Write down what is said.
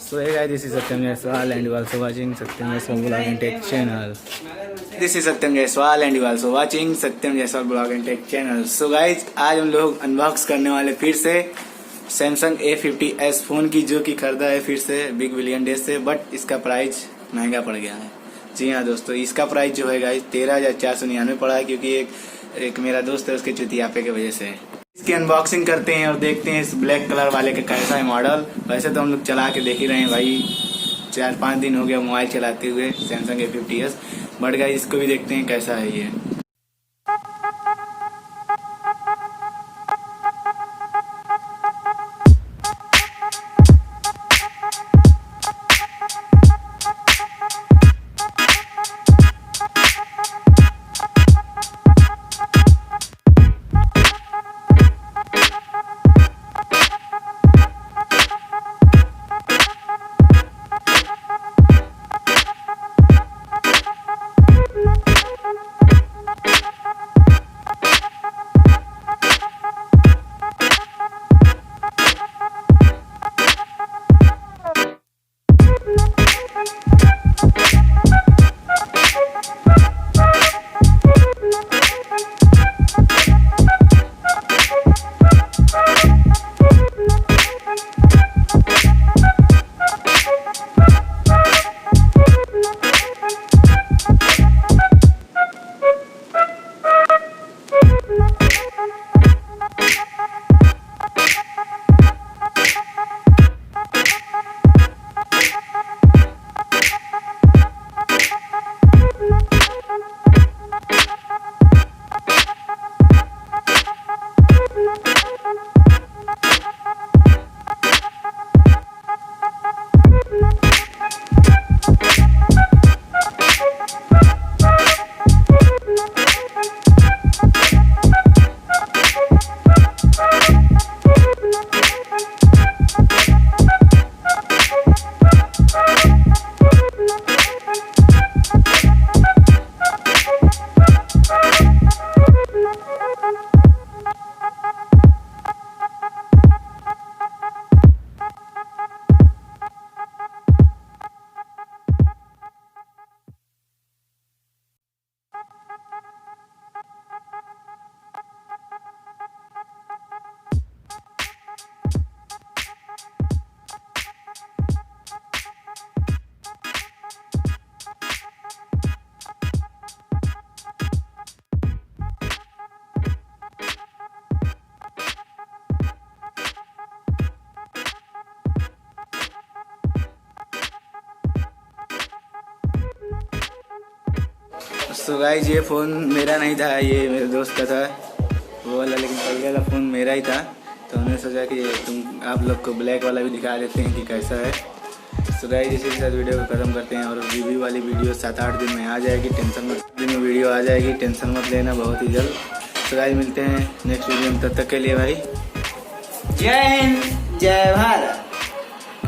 So hey guys, this is Satyam Jaiswal and you are also watching Satyam Jaiswal Blog and Tech channel. This is Satyam Jaiswal and you are also watching Satyam Jaiswal Blog and Tech channel. So guys, आज हम लोग unbox करने वाले फिर से Samsung A50s phone की, जो कि खरीदा है फिर से बिग बिलियन डे से, बट इसका प्राइस महंगा पड़ गया है। जी हाँ दोस्तों, इसका प्राइस जो है गाइस 13,499 पड़ा है, क्योंकि एक मेरा दोस्त है, उसके चुतियापे की वजह से। इसकी अनबॉक्सिंग करते हैं और देखते हैं इस ब्लैक कलर वाले का कैसा है मॉडल। वैसे तो हम लोग चला के देख ही रहे हैं भाई, 4-5 दिन हो गया मोबाइल चलाते हुए सैमसंग A50s, बट गाइस इसको भी देखते हैं कैसा है ये। सो गाइस, ये फ़ोन मेरा नहीं था, ये मेरे दोस्त का था वो वाला, लेकिन पहले वाला फ़ोन मेरा ही था। तो हमने सोचा कि आप लोग को ब्लैक वाला भी दिखा देते हैं कि कैसा है। सो गाइस, इसी के साथ वीडियो को ख़त्म करते हैं, और रिव्यू वाली वीडियो 7-8 दिन में आ जाएगी, टेंशन मत, दिन में वीडियो आ जाएगी, टेंशन मत लेना, बहुत ही जल्द। सो गाइस, मिलते हैं नेक्स्ट वीडियो में, तब तक के लिए भाई जय हिंद, जय भारत।